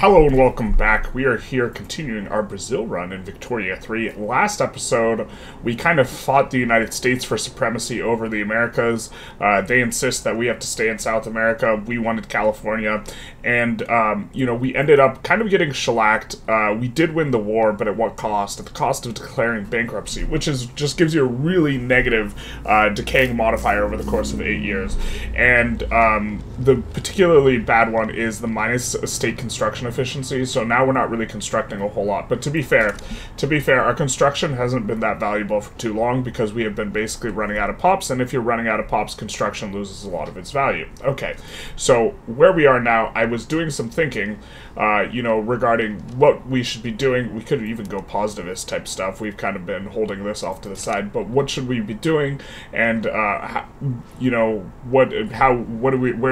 Hello and welcome back. We are here continuing our Brazil run in Victoria 3. Last episode, we kind of fought the United States for supremacy over the Americas. They insist that we have to stay in South America. We wanted California. And, we ended up kind of getting shellacked. We did win the war, but at what cost? At the cost of declaring bankruptcy, which is just gives you a really negative decaying modifier over the course of 8 years. And the particularly bad one is the minus state construction efficiency, so now we're not really constructing a whole lot. But to be fair, our construction hasn't been that valuable for too long because we have been basically running out of pops, and if you're running out of pops, construction loses a lot of its value. Okay, so where we are now, I was doing some thinking, regarding what we should be doing. We could even go positivist type stuff. We've kind of been holding this off to the side, but what should we be doing, and where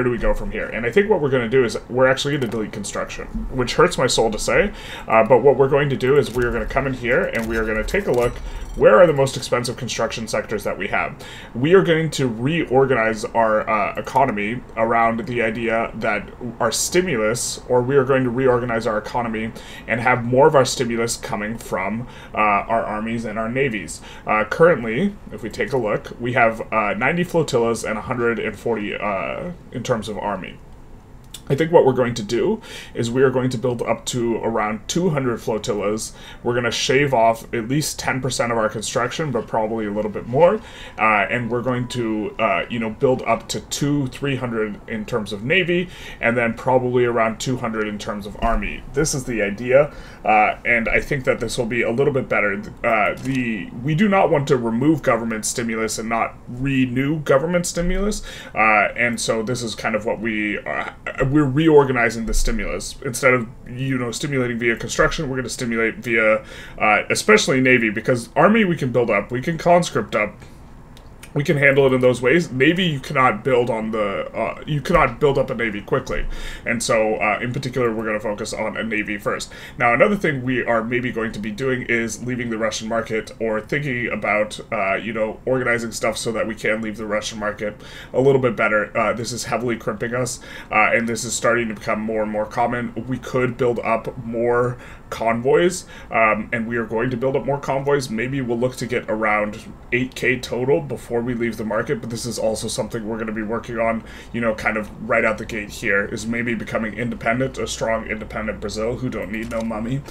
do we go from here? And I think what we're going to do is we're actually going to delete construction, which hurts my soul to say, but what we're going to do is we're going to come in here and we are going to take a look. Where are the most expensive construction sectors that we have? We are going to reorganize our economy around the idea that our stimulus, or we are going to reorganize our economy and have more of our stimulus coming from our armies and our navies. Currently, if we take a look, we have 90 flotillas and 140 in terms of army. I think what we're going to do is we are going to build up to around 200 flotillas. We're going to shave off at least 10% of our construction, but probably a little bit more. And we're going to, build up to 300 in terms of Navy, and then probably around 200 in terms of Army. This is the idea, and I think that this will be a little bit better. We do not want to remove government stimulus and not renew government stimulus, and so this is kind of what we're reorganizing the stimulus. Instead of, stimulating via construction, we're going to stimulate via, especially Navy, because Army we can build up, we can conscript up, we can handle it in those ways. Navy, you cannot build on you cannot build up a Navy quickly. And so, in particular, we're going to focus on a Navy first. Now, another thing we are maybe going to be doing is leaving the Russian market, or thinking about, organizing stuff so that we can leave the Russian market a little bit better. This is heavily crimping us, and this is starting to become more and more common. We could build up more convoys, and we are going to build up more convoys. Maybe we'll look to get around 8K total before we leave the market, but this is also something we're going to be working on, kind of right out the gate here, is maybe becoming independent, a strong independent Brazil who don't need no money,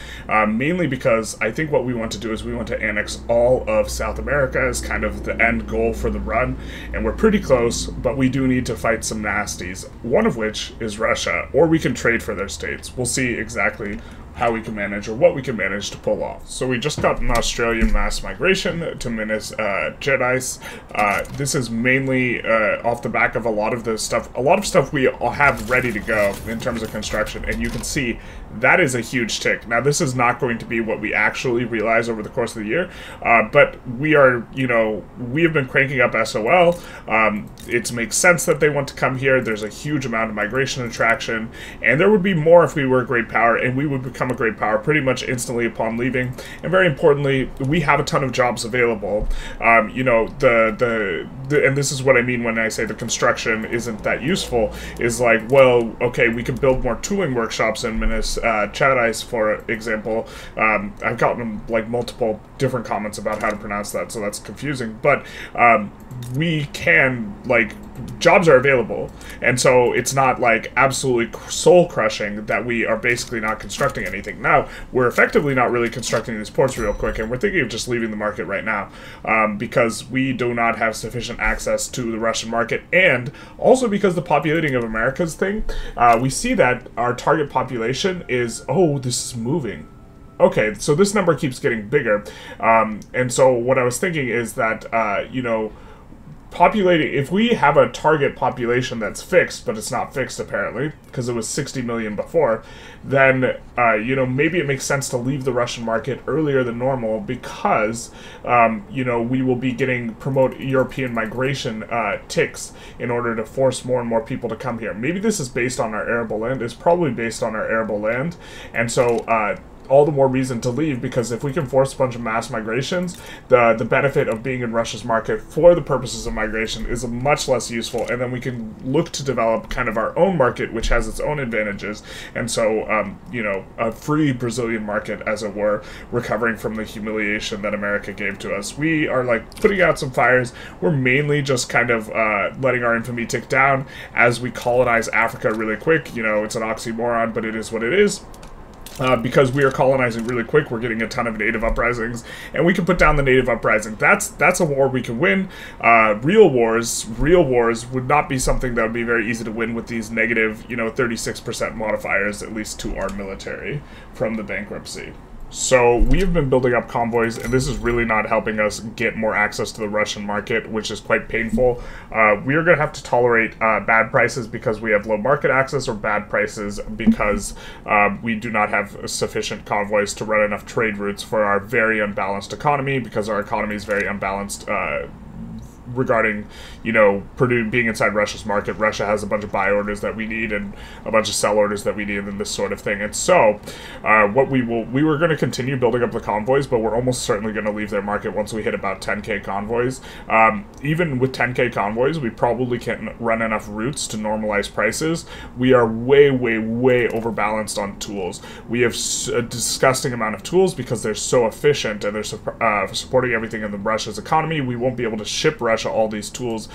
mainly because I think what we want to do is we want to annex all of South America as kind of the end goal for the run, and we're pretty close, but we do need to fight some nasties, one of which is Russia, or we can trade for their states. We'll see exactly how we can manage, or what we can manage to pull off. So we just got an Australian mass migration to Minas Gerais. This is mainly off the back of a lot of stuff we all have ready to go in terms of construction, and you can see that is a huge tick. Now, this is not going to be what we actually realize over the course of the year, but we are, we have been cranking up SOL. It makes sense that they want to come here. There's a huge amount of migration attraction, and there would be more if we were a great power, and we would become a great power pretty much instantly upon leaving. And very importantly, we have a ton of jobs available. And this is what I mean when I say the construction isn't that useful, is like, well, okay, we can build more tooling workshops in Minas Gerais, for example. I've gotten like multiple different comments about how to pronounce that, so that's confusing, but we can, jobs are available, and so it's not like absolutely soul-crushing that we are basically not constructing anything. Now, we're effectively not really constructing these ports real quick, and we're thinking of just leaving the market right now, because we do not have sufficient access to the Russian market, and also because the populating of America's thing, we see that our target population is, oh, this is moving. Okay, so this number keeps getting bigger, and so what I was thinking is that, populating, if we have a target population that's fixed, but it's not fixed apparently, because it was 60 million before, then, maybe it makes sense to leave the Russian market earlier than normal, because, we will be promote European migration ticks in order to force more and more people to come here. Maybe this is based on our arable land. It's probably based on our arable land, and so, all the more reason to leave, because if we can force a bunch of mass migrations, the benefit of being in Russia's market for the purposes of migration is much less useful, and then we can look to develop kind of our own market, which has its own advantages. And so, you know, a free Brazilian market, as it were, recovering from the humiliation that America gave to us. We are like putting out some fires. We're mainly just kind of letting our infamy tick down as we colonize Africa really quick. You know, it's an oxymoron, but it is what it is. Because we are colonizing really quick, we're getting a ton of native uprisings, and we can put down the native uprising. That's a war we can win. Real wars would not be something that would be very easy to win with these negative, you know, 36% modifiers, at least to our military, from the bankruptcy. So we have been building up convoys, and this is really not helping us get more access to the Russian market, which is quite painful. We are going to have to tolerate bad prices because we have low market access, or bad prices because we do not have sufficient convoys to run enough trade routes for our very unbalanced economy, because our economy is very unbalanced regarding, you know, being inside Russia's market. Russia has a bunch of buy orders that we need and a bunch of sell orders that we need, and this sort of thing. And so we were going to continue building up the convoys, but we're almost certainly going to leave their market once we hit about 10k convoys. Even with 10k convoys, we probably can't run enough routes to normalize prices. We are way overbalanced on tools. We have a disgusting amount of tools because they're so efficient, and they're supporting everything in Russia's economy. We won't be able to ship Russia all these tools,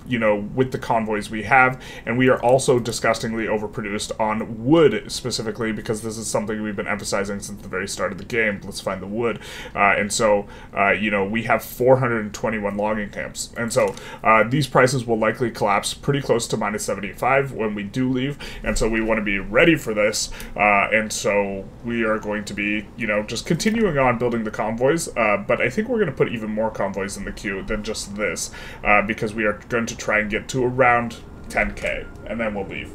you know, with the convoys we have. And we are also disgustingly overproduced on wood, specifically, because this is something we've been emphasizing since the very start of the game. Let's find the wood. And so, you know, we have 421 logging camps. And so these prices will likely collapse pretty close to minus 75 when we do leave. And so we want to be ready for this. And so we are going to be, you know, just continuing on building the convoys. But I think we're going to put even more convoys in the queue than just this. Because we are going to try and get to around 10k, and then we'll leave.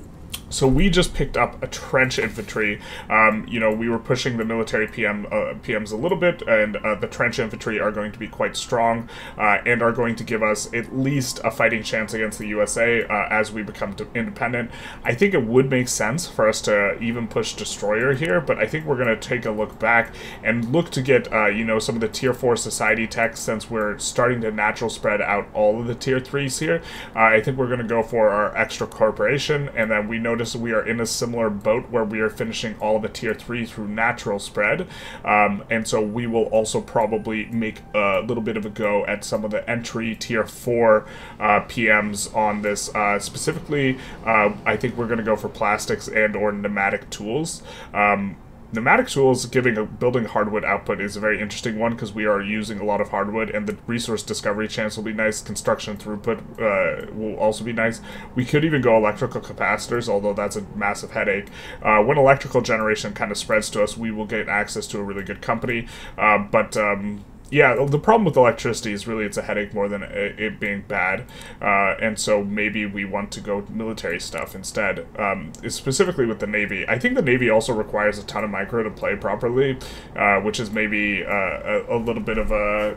So we just picked up a trench infantry. You know, we were pushing the military PMs a little bit, and the trench infantry are going to be quite strong, and are going to give us at least a fighting chance against the USA as we become independent. I think it would make sense for us to even push destroyer here, but I think we're going to take a look back and look to get, you know, some of the tier 4 society tech, since we're starting to natural spread out all of the tier 3s here. I think we're going to go for our extra corporation, and then we notice we are in a similar boat where we are finishing all of the tier 3 through natural spread, and so we will also probably make a little bit of a go at some of the entry tier 4 PMs on this. Specifically, I think we're going to go for plastics and or pneumatic tools. Pneumatic tools building hardwood output is a very interesting one, because we are using a lot of hardwood, and the resource discovery chance will be nice. Construction throughput will also be nice. We could even go electrical capacitors, although that's a massive headache. When electrical generation kind of spreads to us, we will get access to a really good company. Yeah, the problem with electricity is really it's a headache more than it being bad, and so maybe we want to go military stuff instead, specifically with the Navy. I think the Navy also requires a ton of micro to play properly, which is maybe a little bit of a...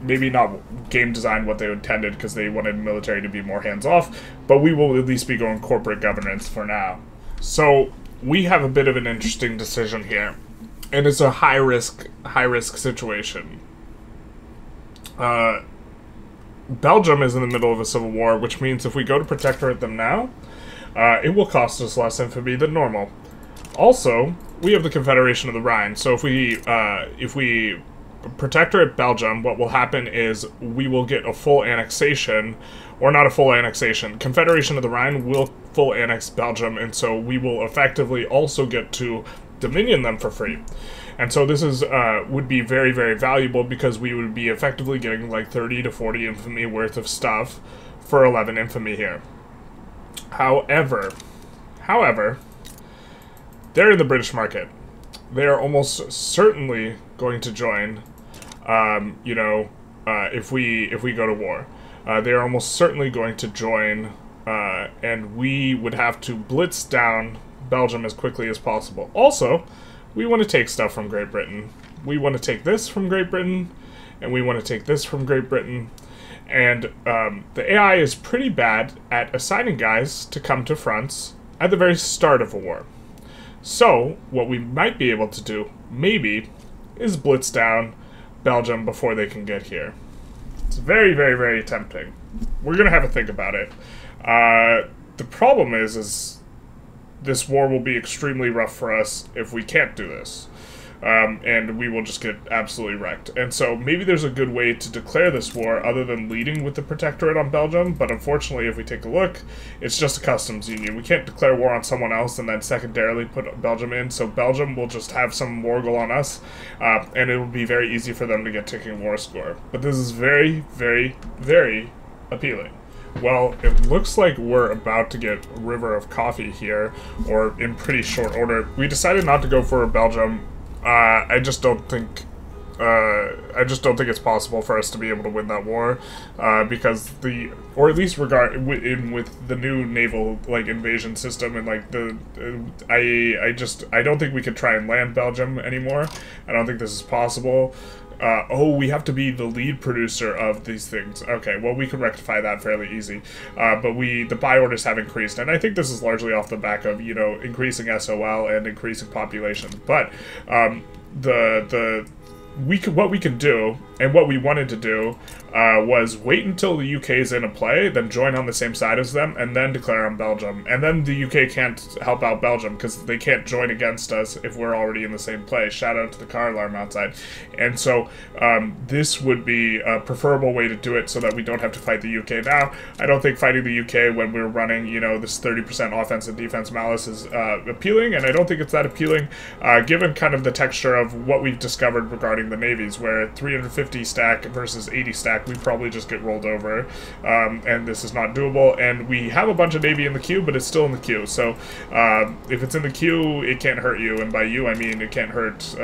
maybe not game design what they intended, because they wanted military to be more hands-off, but we will at least be going corporate governance for now. So we have a bit of an interesting decision here. And it's a high-risk situation. Belgium is in the middle of a civil war, which means if we go to protectorate them now, it will cost us less infamy than normal. Also, we have the Confederation of the Rhine, so if we protectorate Belgium, what will happen is we will get a full annexation, or not a full annexation. Confederation of the Rhine will full annex Belgium, and so we will effectively also get to dominion them for free. And so this is would be very valuable, because we would be effectively getting like 30 to 40 infamy worth of stuff for 11 infamy here. However, they're in the British market. They are almost certainly going to join, you know, if we go to war. They are almost certainly going to join, and we would have to blitz down Belgium as quickly as possible. Also, we want to take stuff from Great Britain. We want to take this from Great Britain, and we want to take this from Great Britain. And the AI is pretty bad at assigning guys to come to fronts at the very start of a war. So, what we might be able to do, maybe, is blitz down Belgium before they can get here. It's very, very, very tempting. We're going to have to think about it. The problem is this war will be extremely rough for us if we can't do this. And we will just get absolutely wrecked. And so maybe there's a good way to declare this war other than leading with the protectorate on Belgium, but unfortunately, if we take a look, it's just a customs union. We can't declare war on someone else and then secondarily put Belgium in, so Belgium will just have some war go on us, and it will be very easy for them to get ticking war score. But this is very, very, very appealing. Well, it looks like we're about to get River of Coffee here, or in pretty short order. We decided not to go for Belgium. I just don't think it's possible for us to be able to win that war, because or at least with the new naval invasion system and I don't think we could try and land Belgium anymore. I don't think this is possible. We have to be the lead producer of these things. Okay, well, we can rectify that fairly easy. But the buy orders have increased, and I think this is largely off the back of, increasing SOL and increasing population. But what we can do, and what we wanted to do, was wait until the UK is in a play, then join on the same side as them, and then declare on Belgium. And then the UK can't help out Belgium, because they can't join against us if we're already in the same play. Shout out to the car alarm outside. And so, this would be a preferable way to do it so that we don't have to fight the UK now. I don't think fighting the UK when we're running, this 30% offense and defense malice is appealing, and I don't think it's that appealing, given kind of the texture of what we've discovered regarding the navies, where 350 stack versus 80 stack, we probably just get rolled over, and this is not doable. And we have a bunch of navy in the queue, but it's still in the queue. So if it's in the queue, it can't hurt you, and by you I mean it can't hurt.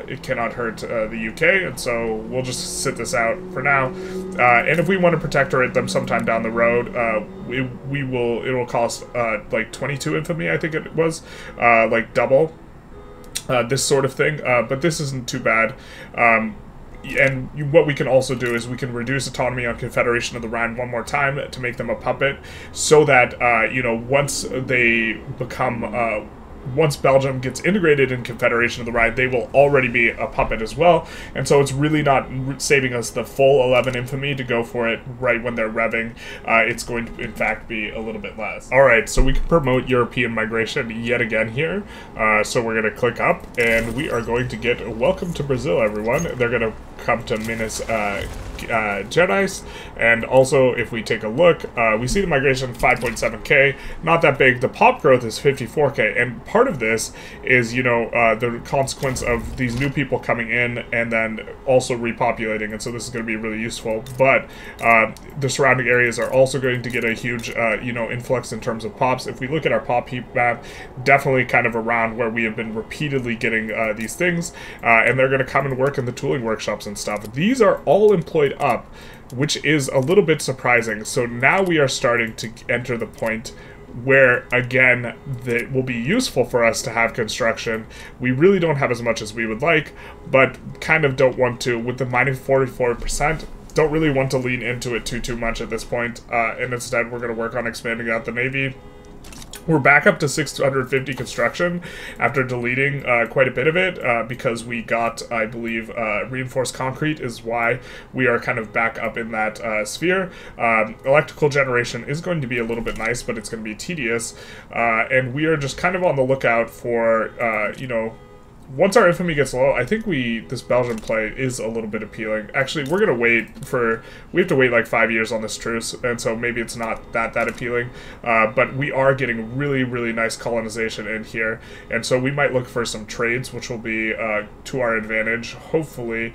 It cannot hurt the UK, and so we'll just sit this out for now. And if we want to protectorate them sometime down the road, it'll cost 22 infamy, I think it was, double. This sort of thing, but this isn't too bad. And what we can also do is we can reduce autonomy on Confederation of the Rhine one more time to make them a puppet, so that, once they become, once Belgium gets integrated in Confederation of the Rhine, they will already be a puppet as well, and so it's really not saving us the full 11 infamy to go for it right when they're revving. It's going to, in fact, be a little bit less. Alright, so we can promote European migration yet again here. So we're going to click up, and we are going to get welcome to Brazil, everyone. They're going to come to Minas Gerais, and also if we take a look, we see the migration 5.7k, not that big. The pop growth is 54k, and part of this is, the consequence of these new people coming in and then also repopulating, and so this is going to be really useful. But the surrounding areas are also going to get a huge, influx in terms of pops. If we look at our pop heap map, definitely kind of around where we have been repeatedly getting these things, and they're going to come and work in the tooling workshops and stuff. These are all employed up, which is a little bit surprising. So now we are starting to enter the point where, again, that will be useful for us to have construction. We really don't have as much as we would like, but kind of don't want to, with the minus 44%, don't really want to lean into it too much at this point, and instead we're going to work on expanding out the Navy. We're back up to 650 construction after deleting quite a bit of it, because we got, I believe, reinforced concrete is why we are kind of back up in that sphere. Electrical generation is going to be a little bit nice, but it's going to be tedious, and we are just kind of on the lookout for, once our infamy gets low, I think this Belgian play is a little bit appealing. Actually, we're going to we have to wait like 5 years on this truce, and so maybe it's not that appealing, but we are getting really, really nice colonization in here, and so we might look for some trades, which will be to our advantage, hopefully,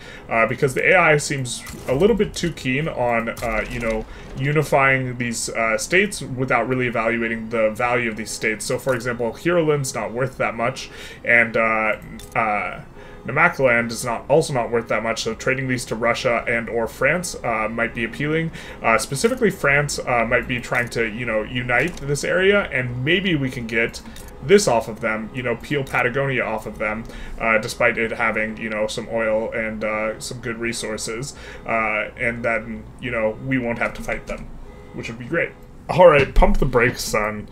because the AI seems a little bit too keen on, unifying these states without really evaluating the value of these states. So, for example, Heroland's not worth that much, and Namaqualand is also not worth that much, so trading these to Russia and or France might be appealing. Specifically, France might be trying to, unite this area, and maybe we can get this off of them, peel Patagonia off of them, despite it having, some oil and some good resources, and then, we won't have to fight them, which would be great. All right, pump the brakes, son.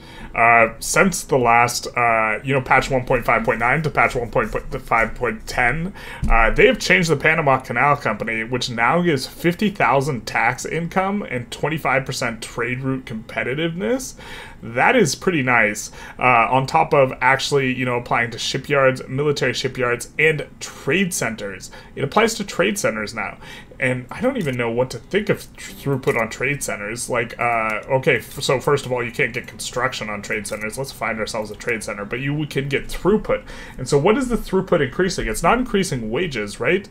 Since the last, patch 1.5.9 to patch 1.5.10, they have changed the Panama Canal Company, which now gives 50,000 tax income and 25% trade route competitiveness. That is pretty nice. On top of actually, applying to shipyards, military shipyards, and trade centers. It applies to trade centers now. And I don't even know what to think of throughput on trade centers. Like, okay, so first of all, you can't get construction on trade centers. Let's find ourselves a trade center. But you can get throughput. And so what is the throughput increasing? It's not increasing wages, right?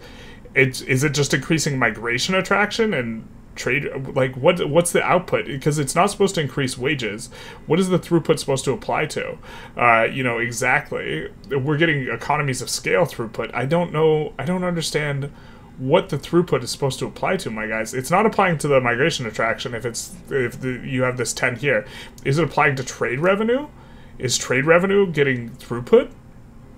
Is it just increasing migration attraction and trade? Like, what's the output? Because it's not supposed to increase wages. What is the throughput supposed to apply to? Exactly. We're getting economies of scale throughput. I don't know. I don't understand what the throughput is supposed to apply to, my guys. It's not applying to the migration attraction if you have this 10 here. Is it applying to trade revenue? Is trade revenue getting throughput?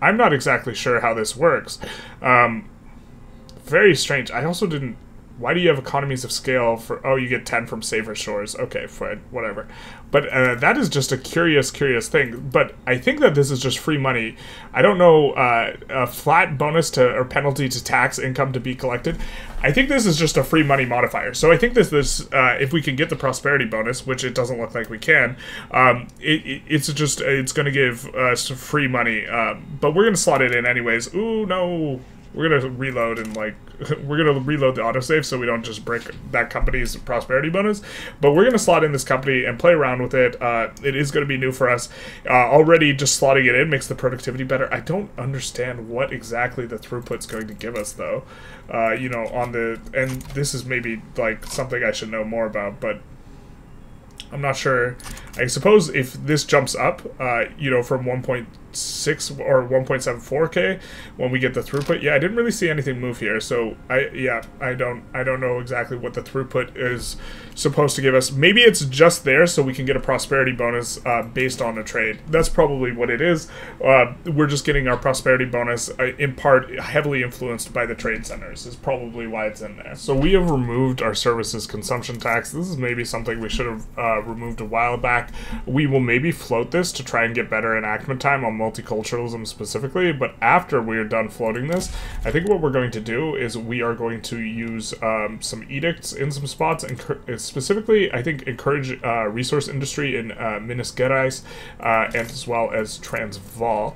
I'm not exactly sure how this works. Very strange. I also didn't... Why do you have economies of scale for... Oh, you get 10 from safer shores. Okay, fine, whatever. But that is just a curious thing. But I think that this is just free money. I don't know, a flat bonus to or penalty to tax income to be collected. I think this is just a free money modifier. So I think this if we can get the prosperity bonus, which it doesn't look like we can, it's going to give us free money. But we're going to slot it in anyways. Ooh, no. We're going to reload and, we're going to reload the autosave so we don't just break that company's prosperity bonus. But we're going to slot in this company and play around with it. It is going to be new for us. Already just slotting it in makes the productivity better. I don't understand what exactly the throughput's going to give us, though. And this is maybe, something I should know more about, but I'm not sure. I suppose if this jumps up, from 1.6 or 1.74K when we get the throughput. Yeah, I didn't really see anything move here, so I don't know exactly what the throughput is supposed to give us. Maybe it's just there so we can get a prosperity bonus based on a trade. That's probably what it is. We're just getting our prosperity bonus in part heavily influenced by the trade centers is probably why it's in there. So we have removed our services consumption tax. This is maybe something we should have removed a while back. We will maybe float this to try and get better enactment time on multiculturalism specifically, but after we're done floating this, I think what we're going to do is we are going to use some edicts in some spots, and specifically, I think, encourage resource industry in Minas Gerais and as well as Transvaal,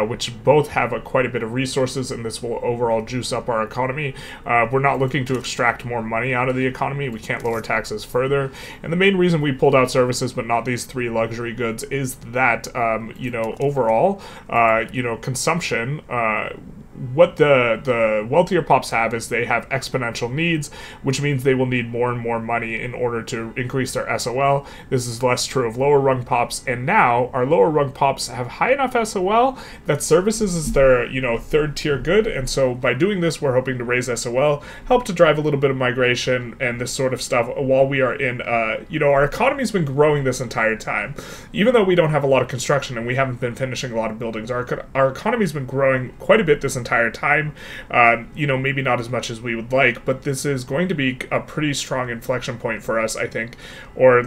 which both have quite a bit of resources, and this will overall juice up our economy. We're not looking to extract more money out of the economy. We can't lower taxes further, and the main reason we pulled out services but not these 3 luxury goods is that, overall, consumption, what the wealthier pops have is they have exponential needs, which means they will need more and more money in order to increase their SOL. This is less true of lower rung pops, and now our lower rung pops have high enough SOL that services is their, third tier good, and so by doing this, we're hoping to raise SOL, help to drive a little bit of migration and this sort of stuff while we are in, our economy's been growing this entire time. Even though we don't have a lot of construction and we haven't been finishing a lot of buildings, our economy's been growing quite a bit this entire time. Maybe not as much as we would like, but this is going to be a pretty strong inflection point for us, I think, or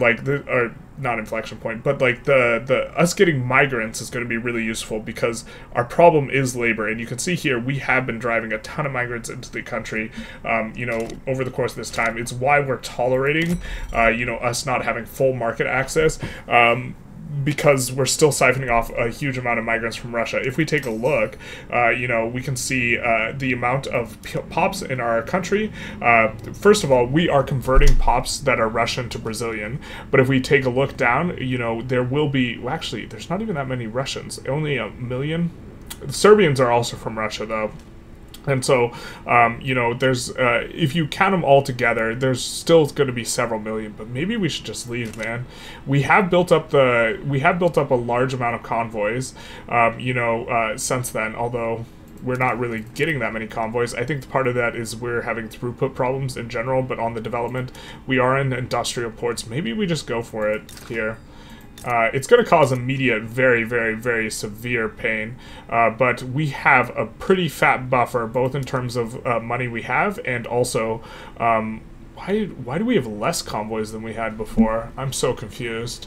not inflection point, but the us getting migrants is going to be really useful because our problem is labor, and you can see here we have been driving a ton of migrants into the country, over the course of this time. It's why we're tolerating, us not having full market access, because we're still siphoning off a huge amount of migrants from Russia. If we take a look, we can see the amount of pops in our country. First of all, we are converting pops that are Russian to Brazilian. But if we take a look down, there will be... Well, actually, there's not even that many Russians. Only 1 million. The Serbians are also from Russia, though. And so, there's, if you count them all together, there's still going to be several million, but maybe we should just leave, man. We have built up a large amount of convoys, since then, although we're not really getting that many convoys. I think part of that is we're having throughput problems in general, but on the development, we are in industrial ports. Maybe we just go for it here. It's going to cause immediate, very, very, very severe pain, but we have a pretty fat buffer, both in terms of money we have and also, Why do we have less convoys than we had before? I'm so confused.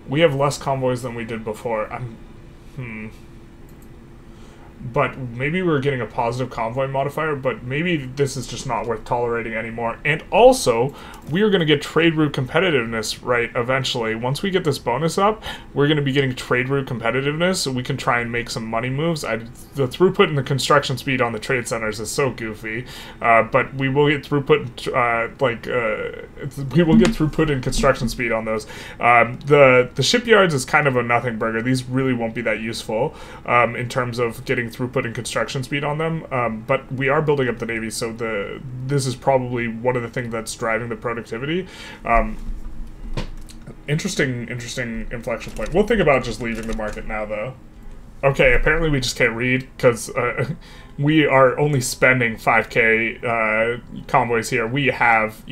We have less convoys than we did before. But maybe we're getting a positive convoy modifier, but maybe this is just not worth tolerating anymore. And also, we are going to get trade route competitiveness, right, eventually. Once we get this bonus up, we're going to be getting trade route competitiveness, so we can try and make some money moves. The throughput and the construction speed on the trade centers is so goofy, but we will get throughput, we will get throughput and construction speed on those. The shipyards is kind of a nothing burger. These really won't be that useful in terms of getting throughput and construction speed on them, but we are building up the Navy, so this is probably one of the things that's driving the productivity. Interesting inflection point. We'll think about just leaving the market now, though. Okay, apparently we just can't read, because we are only spending 5k convoys here. We have,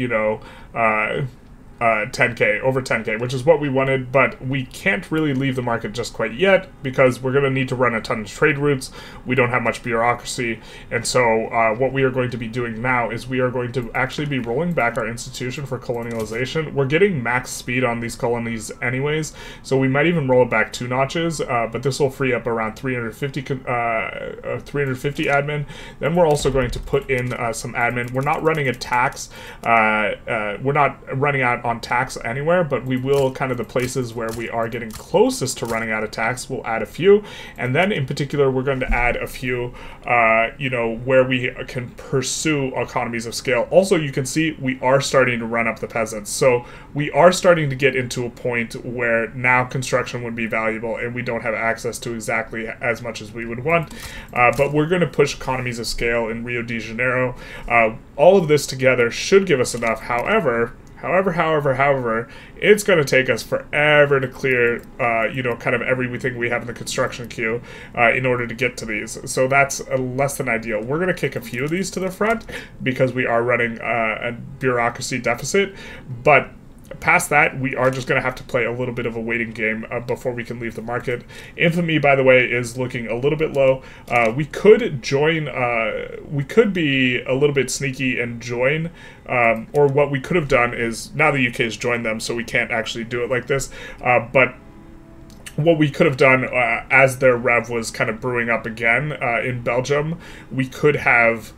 10k, over 10k, which is what we wanted, but we can't really leave the market just quite yet, because we're going to need to run a ton of trade routes. We don't have much bureaucracy, and so what we are going to be doing now is we are going to actually be rolling back our institution for colonialization. We're getting max speed on these colonies anyways, so we might even roll it back 2 notches, but this will free up around 350 admin. Then we're also going to put in some admin. We're not running a tax, we're not running out on tax anywhere, but we will, kind of the places where we are getting closest to running out of tax, we'll add a few, and then in particular we're going to add a few where we can pursue economies of scale. Also, you can see we are starting to run up the peasants, so we are starting to get into a point where now construction would be valuable, and we don't have access to exactly as much as we would want, but we're going to push economies of scale in Rio de Janeiro. All of this together should give us enough. However, it's going to take us forever to clear, kind of everything we have in the construction queue in order to get to these. So that's less than ideal. We're going to kick a few of these to the front because we are running a bureaucracy deficit, but past that, we are just going to have to play a little bit of a waiting game before we can leave the market. Infamy, by the way, is looking a little bit low. We could join, we could be a little bit sneaky and join, or what we could have done is, now the UK has joined them, so we can't actually do it like this, but what we could have done as their rev was kind of brewing up again in Belgium, we could have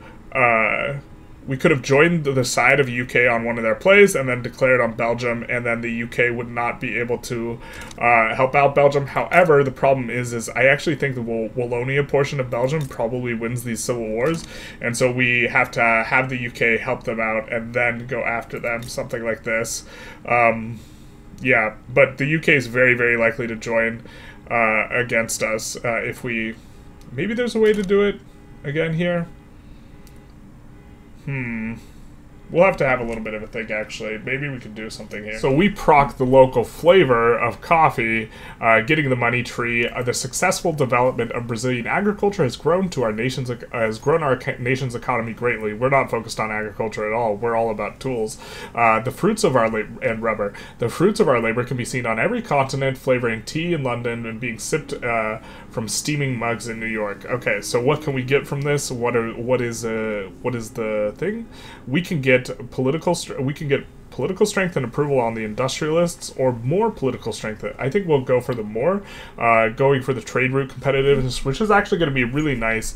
joined the side of UK on one of their plays and then declared on Belgium, and then the UK would not be able to help out Belgium. However, the problem is I actually think the Wallonia portion of Belgium probably wins these civil wars, and so we have to have the UK help them out and then go after them, something like this. Yeah, but the UK is very, very likely to join against us if we... Maybe there's a way to do it again here. We'll have to have a little bit of a think, actually. Maybe we could do something here. So we proc the local flavor of coffee, getting the money tree. The successful development of Brazilian agriculture has grown our nation's economy greatly. We're not focused on agriculture at all. We're all about tools. The fruits of our labor and rubber. The fruits of our labor can be seen on every continent, flavoring tea in London and being sipped from steaming mugs in New York. Okay, so what can we get from this? What is the thing? We can get political strength and approval on the Industrialists, or more political strength. I think we'll go for the more, going for the trade route competitiveness, which is actually going to be really nice,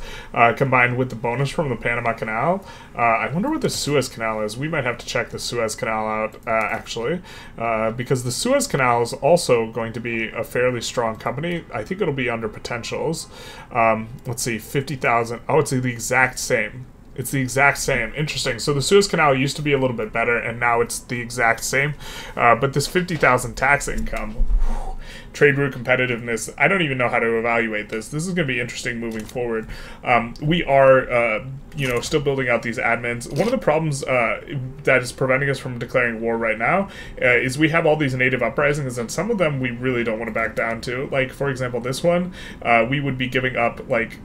combined with the bonus from the Panama Canal. I wonder what the Suez Canal is. We might have to check the Suez Canal out, actually, because the Suez Canal is also going to be a fairly strong company. I think it'll be under potentials. Let's see, 50,000. Oh, it's the exact same. It's the exact same. Interesting. So the Suez Canal used to be a little bit better, and now it's the exact same. But this 50,000 tax income, trade route competitiveness, I don't even know how to evaluate this. This is going to be interesting moving forward. We are, still building out these admins. One of the problems that is preventing us from declaring war right now is we have all these native uprisings, and some of them we really don't want to back down to. Like, for example, this one, we would be giving up, like,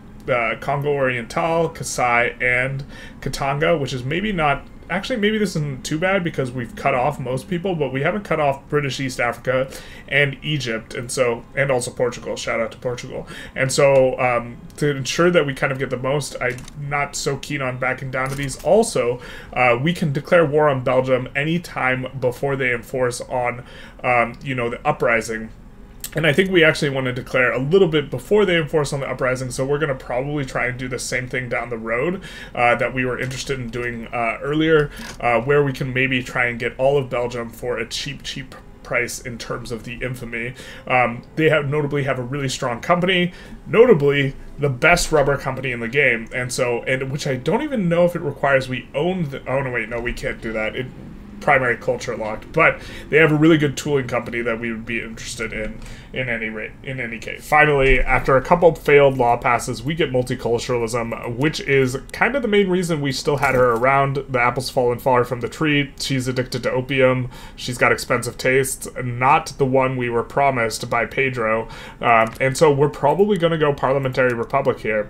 Congo Oriental, Kasai, and Katanga, which is maybe not actually, maybe this isn't too bad because we've cut off most people, but we haven't cut off British East Africa and Egypt, and also Portugal. Shout out to Portugal. And so to ensure that we kind of get the most, I'm not so keen on backing down to these. Also, we can declare war on Belgium anytime before they enforce on, the uprising. And I think we actually want to declare a little bit before they enforce on the uprising, so we're going to probably try and do the same thing down the road that we were interested in doing earlier, where we can maybe try and get all of Belgium for a cheap price in terms of the infamy. They notably have a really strong company, notably the best rubber company in the game, and which I don't even know if it requires we own the... Oh, no, wait, no, we can't do that. Primary culture locked, but they have a really good tooling company that we would be interested in any case. Finally, after a couple failed law passes, we get multiculturalism, which is kind of the main reason we still had her around. The apple's fallen far from the tree. She's addicted to opium. She's got expensive tastes, not the one we were promised by Pedro. And so we're probably going to go parliamentary republic here.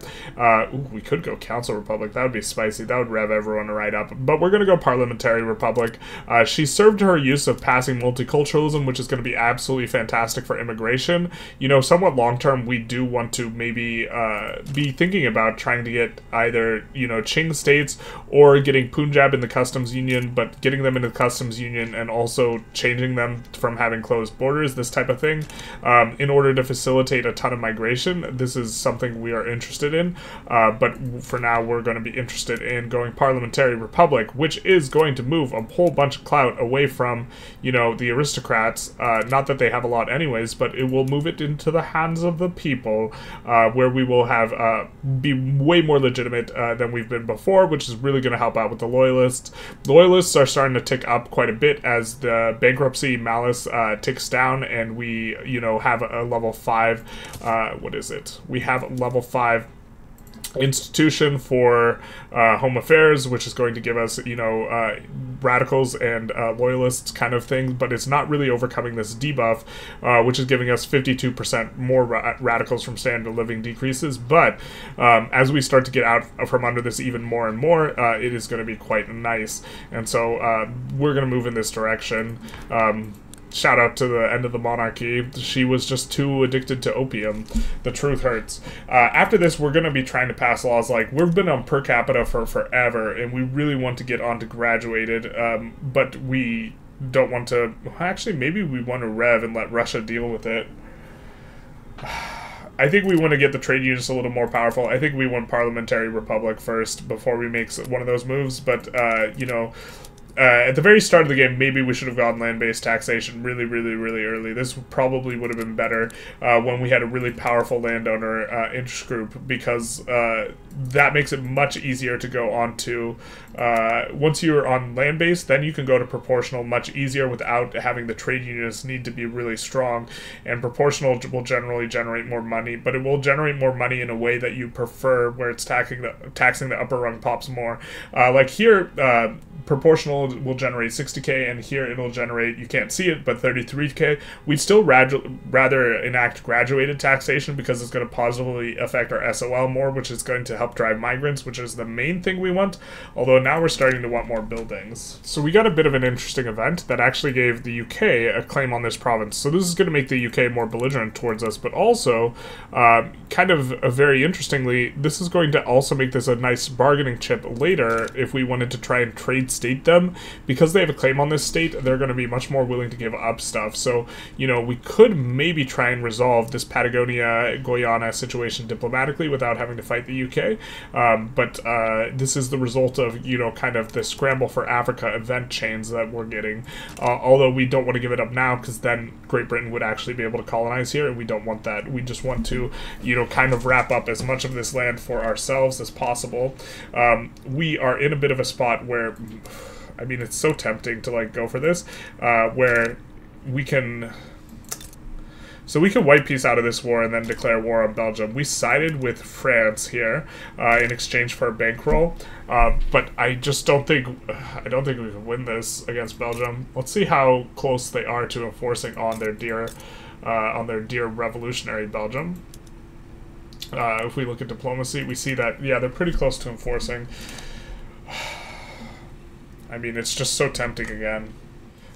We could go council republic. That would be spicy. That would rev everyone right up. But we're going to go parliamentary republic. She served her use of passing multiculturalism, which is going to be absolutely fantastic for immigration. Somewhat long-term, we do want to maybe be thinking about trying to get either, Qing states or getting Punjab in the customs union, but getting them into the customs union and also changing them from having closed borders, this type of thing, in order to facilitate a ton of migration. This is something we are interested in, but for now, we're going to be interested in going parliamentary republic, which is going to move a whole bunch of clout away from, the aristocrats. Not that they have a lot anyways, but it will move it into the hands of the people, where we will have be way more legitimate than we've been before, which is really going to help out with the loyalists. Loyalists are starting to tick up quite a bit as the bankruptcy malice ticks down, and we, have a level 5. What is it? We have a level 5 institution for home affairs, which is going to give us, radicals and loyalists kind of thing, but it's not really overcoming this debuff, which is giving us 52% more radicals from standard of living decreases. But as we start to get out from under this even more and more, it is going to be quite nice. And so we're going to move in this direction. Shout out to the end of the monarchy. She was just too addicted to opium. The truth hurts. After this, we're going to be trying to pass laws like, we've been on per capita for forever, and we really want to get on to graduated, but we don't want to... Actually, maybe we want to rev and let Russia deal with it. I think we want to get the trade unions a little more powerful. I think we want parliamentary republic first before we make one of those moves, but, at the very start of the game, maybe we should have gotten land-based taxation really early. This probably would have been better when we had a really powerful landowner interest group, because that makes it much easier to go on to... once you're on land-based, then you can go to proportional much easier without having the trade unions need to be really strong. And proportional will generally generate more money, but it will generate more money in a way that you prefer, where it's taxing the upper rung pops more. Like here... proportional will generate 60k, and here it'll generate, you can't see it, but 33k. We'd still rather enact graduated taxation, because it's going to positively affect our SOL more, which is going to help drive migrants, which is the main thing we want, although now we're starting to want more buildings. So we got a bit of an interesting event that actually gave the UK a claim on this province. So this is going to make the UK more belligerent towards us, but also, kind of very interestingly, this is going to also make this a nice bargaining chip later if we wanted to try and trade state them. Because they have a claim on this state, they're going to be much more willing to give up stuff. So, we could maybe try and resolve this Patagonia-Guyana situation diplomatically without having to fight the UK. But this is the result of, kind of the scramble for Africa event chains that we're getting. Although we don't want to give it up now, because then Great Britain would actually be able to colonize here, and we don't want that. We just want to, kind of wrap up as much of this land for ourselves as possible. We are in a bit of a spot where... I mean, it's so tempting to, go for this, where we can... So we can white peace out of this war and then declare war on Belgium. We sided with France here in exchange for a bankroll, but I just don't think... I don't think we can win this against Belgium. Let's see how close they are to enforcing on their dear revolutionary Belgium. If we look at diplomacy, we see that, yeah, they're pretty close to enforcing... I mean, it's just so tempting again.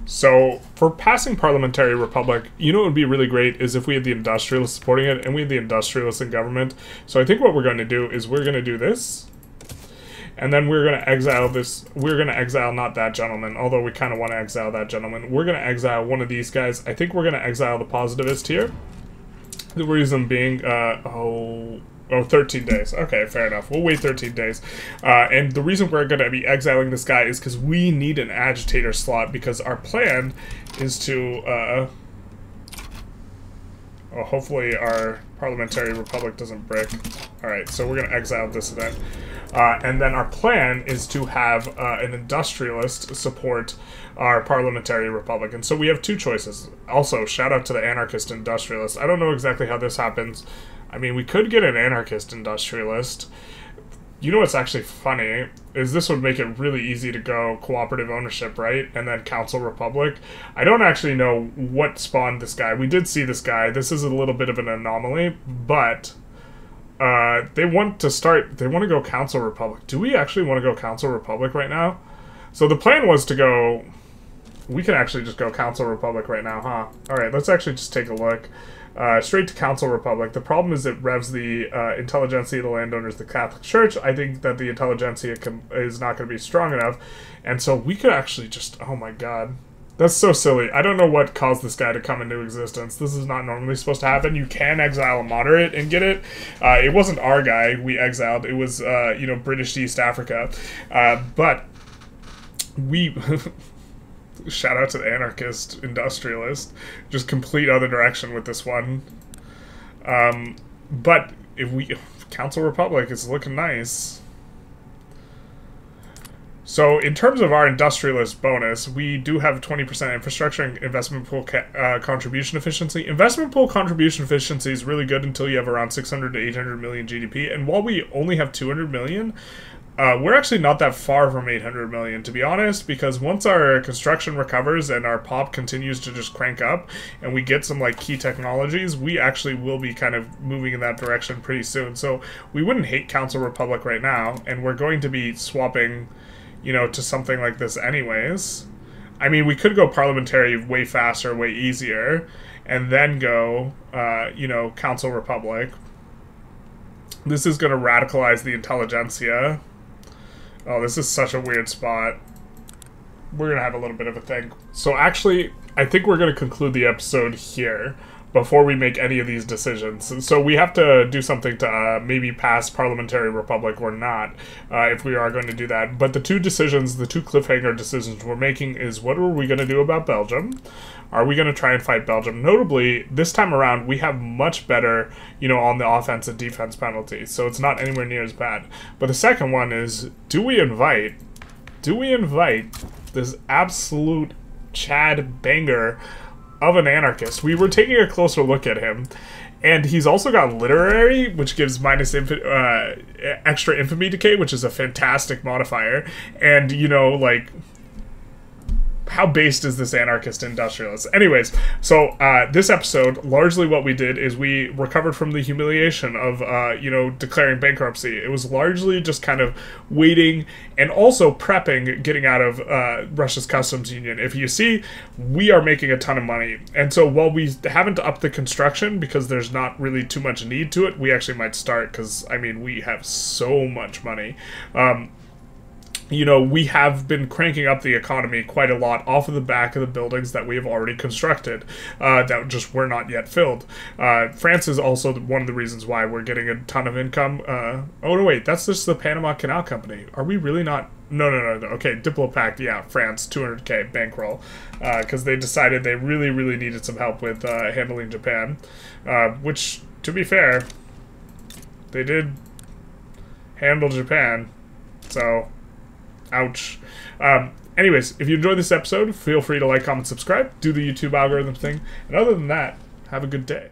So, for passing Parliamentary Republic, you know what would be really great is if we had the Industrialists supporting it, and we had the Industrialists in government. So I think what we're going to do is we're going to do this, and then we're going to exile this. We're going to exile not that gentleman, although we kind of want to exile that gentleman. We're going to exile one of these guys. I think we're going to exile the Positivist here. The reason being, 13 days. Okay, fair enough. We'll wait 13 days. And the reason we're going to be exiling this guy is because we need an agitator slot, because our plan is to, hopefully our Parliamentary Republic doesn't break. Alright, so we're going to exile Dissident. And then our plan is to have an Industrialist support our Parliamentary Republic. And so we have two choices. Also, shout out to the Anarchist Industrialist. I don't know exactly how this happens. I mean, we could get an Anarchist Industrialist. You know what's actually funny is this would make it really easy to go cooperative ownership, right? And then Council Republic. I don't actually know what spawned this guy. We did see this guy. This is a little bit of an anomaly, but they want to go Council Republic. Do we actually want to go Council Republic right now? So the plan was to go... We can actually just go Council Republic right now, huh? Alright, let's actually just take a look. Straight to Council Republic. The problem is it revs the Intelligentsia, the Landowners, the Catholic Church. I think that the Intelligentsia is not going to be strong enough. And so we could actually just... Oh my god. That's so silly. I don't know what caused this guy to come into existence. This is not normally supposed to happen. You can exile a moderate and get it. It wasn't our guy we exiled. It was, you know, British East Africa. But we... Shout out to the Anarchist Industrialist. Just complete other direction with this one. But if we... Council Republic is looking nice. So, in terms of our Industrialist bonus, we do have 20% infrastructure and investment pool contribution efficiency. Investment pool contribution efficiency is really good until you have around 600 to 800 million GDP. And while we only have 200 million... we're actually not that far from 800 million, to be honest, because once our construction recovers and our pop continues to just crank up and we get some, like, key technologies, we actually will be kind of moving in that direction pretty soon. So we wouldn't hate Council Republic right now, and we're going to be swapping, you know, to something like this anyways. I mean, we could go parliamentary way faster, way easier, and then go, you know, Council Republic. This is going to radicalize the Intelligentsia. Oh, this is such a weird spot. We're going to have a little bit of a thing. So actually, I think we're going to conclude the episode here before we make any of these decisions. And so we have to do something to maybe pass Parliamentary Republic or not, if we are going to do that. But the two decisions, the two cliffhanger decisions we're making is, what are we going to do about Belgium? Are we going to try and fight Belgium? Notably, this time around, we have much better, you know, on the offense and defense penalties, so it's not anywhere near as bad. But the second one is, do we invite this absolute Chad banger of an anarchist? We were taking a closer look at him, and he's also got literary, which gives minus extra infamy decay, which is a fantastic modifier, and, you know, like... How based is this Anarchist Industrialist? Anyways, so this episode, largely what we did is we recovered from the humiliation of, you know, declaring bankruptcy. It was largely just kind of waiting and also prepping getting out of Russia's customs union. If you see, we are making a ton of money. And so while we haven't upped the construction because there's not really too much need to it, we actually might start because, I mean, we have so much money. You know, we have been cranking up the economy quite a lot off of the back of the buildings that we have already constructed that just were not yet filled. France is also one of the reasons why we're getting a ton of income. Oh, no, wait, that's just the Panama Canal Company. Are we really not? No. Okay, Diplopact, yeah, France, 200K bankroll. Because they decided they really, really needed some help with handling Japan. Which, to be fair, they did handle Japan. So... Ouch. Anyways, if you enjoyed this episode, feel free to like, comment, subscribe, do the YouTube algorithm thing, and other than that, have a good day.